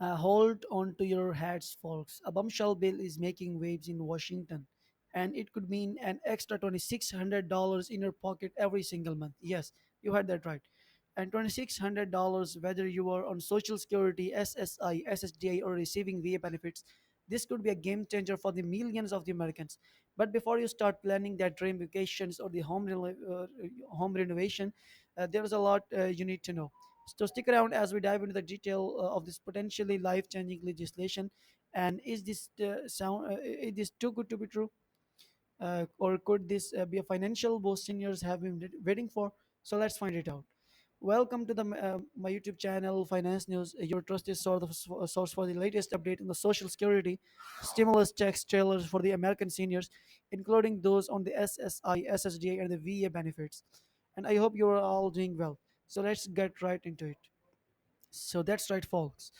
Hold on to your hats, folks. A bombshell bill is making waves in Washington, and it could mean an extra $2,600 in your pocket every single month. Yes, you heard that right. And $2,600, whether you are on Social Security, SSI, SSDI, or receiving VA benefits, this could be a game changer for the millions of the Americans. But before you start planning that dream vacations or the home renovation, there's a lot you need to know. So stick around as we dive into the detail of this potentially life-changing legislation. And is this too good to be true? Or could this be a financial boost seniors have been waiting for? So let's find it out. Welcome to my YouTube channel, Finance News, your trusted source for the latest update on the Social Security stimulus checks trailers for the American seniors, including those on the SSI, SSDA, and the VA benefits. And I hope you are all doing well. So let's get right into it. So that's right, folks.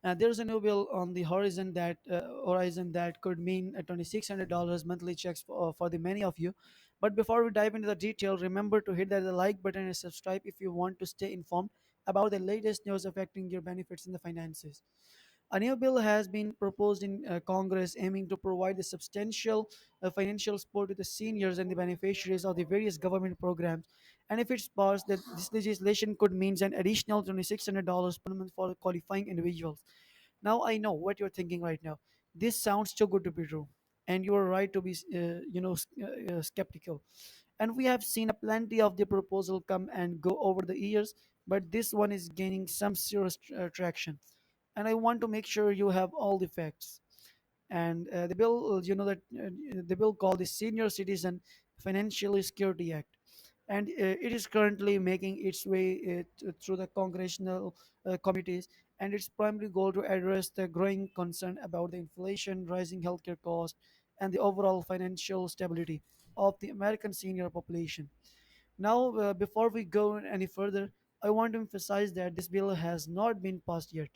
There's a new bill on the horizon that could mean a $2,600 monthly checks for the many of you. But before we dive into the detail, remember to hit the like button and subscribe if you want to stay informed about the latest news affecting your benefits and the finances. A new bill has been proposed in Congress aiming to provide a substantial financial support to the seniors and the beneficiaries of the various government programs. And if it's passed, that this legislation could mean an additional $2,600 per month for qualifying individuals. Now I know what you're thinking right now. This sounds too good to be true, and you are right to be, skeptical. And we have seen a plenty of the proposal come and go over the years, but this one is gaining some serious traction. And I want to make sure you have all the facts. And the bill, the bill called the Senior Citizen Financial Security Act, and it is currently making its way through the congressional committees. And its primary goal to address the growing concern about the inflation, rising healthcare costs, and the overall financial stability of the American senior population. Now, before we go any further, I want to emphasize that this bill has not been passed yet,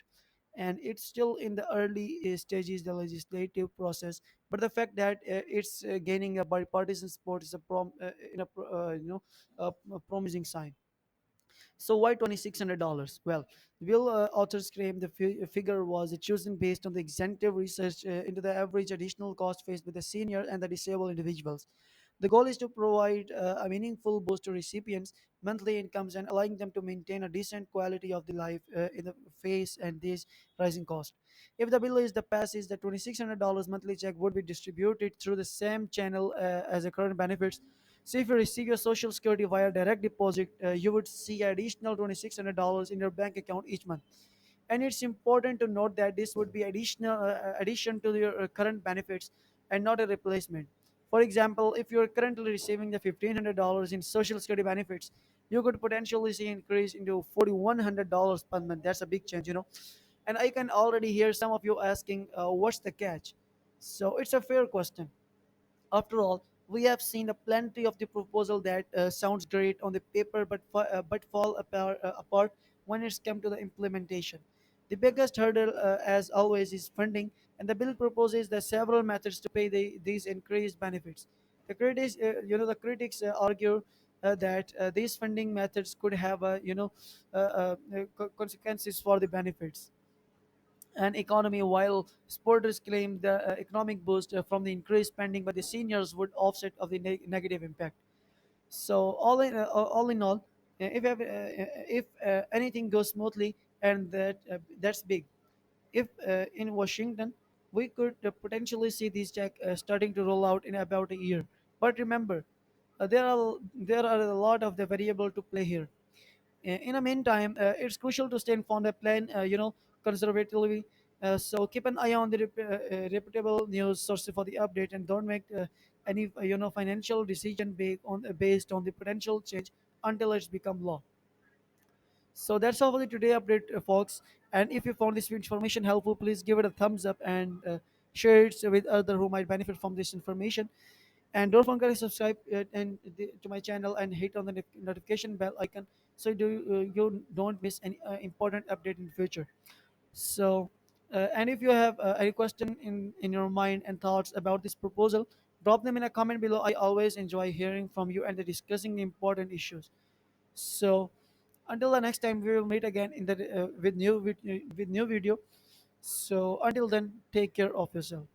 and it's still in the early stages of the legislative process. But the fact that it's gaining a bipartisan support is a promising sign. So why $2,600? Well, the bill authors claim the figure was chosen based on the extensive research into the average additional cost faced by the senior and the disabled individuals. The goal is to provide a meaningful boost to recipients' monthly incomes and allowing them to maintain a decent quality of the life in the face and these rising costs. If the bill is the passes, the $2,600 monthly check would be distributed through the same channel as the current benefits. So if you receive your Social Security via direct deposit, you would see additional $2,600 in your bank account each month. And it's important to note that this would be addition to your current benefits and not a replacement. For example, if you're currently receiving the $1,500 in Social Security benefits, you could potentially see increase into $4,100 per month. That's a big change. And I can already hear some of you asking, what's the catch? So it's a fair question. After all, we have seen a plenty of the proposal that sounds great on the paper, but fall apart when it's come to the implementation. The biggest hurdle, as always, is funding, and the bill proposes the several methods to pay these increased benefits. The critics argue that these funding methods could have, consequences for the benefits and economy, while supporters claim the economic boost from the increased spending by the seniors would offset of the negative impact. So all in all, if anything goes smoothly, and that's big. If in Washington, we could potentially see these tech starting to roll out in about a year. But remember, there are a lot of the variable to play here. In the meantime, it's crucial to stay informed and plan, conservatively. So keep an eye on the reputable news sources for the update, and don't make any financial decision based on the potential change until it's become law. So that's all for the today update, folks. And if you found this information helpful, please give it a thumbs up and share it with others who might benefit from this information. And don't forget to subscribe to my channel and hit on the notification bell icon so you don't miss any important update in the future. So, and if you have any question in your mind and thoughts about this proposal, drop them in a comment below. I always enjoy hearing from you and discussing the important issues. So, until the next time, we will meet again with new video. So until then, take care of yourself.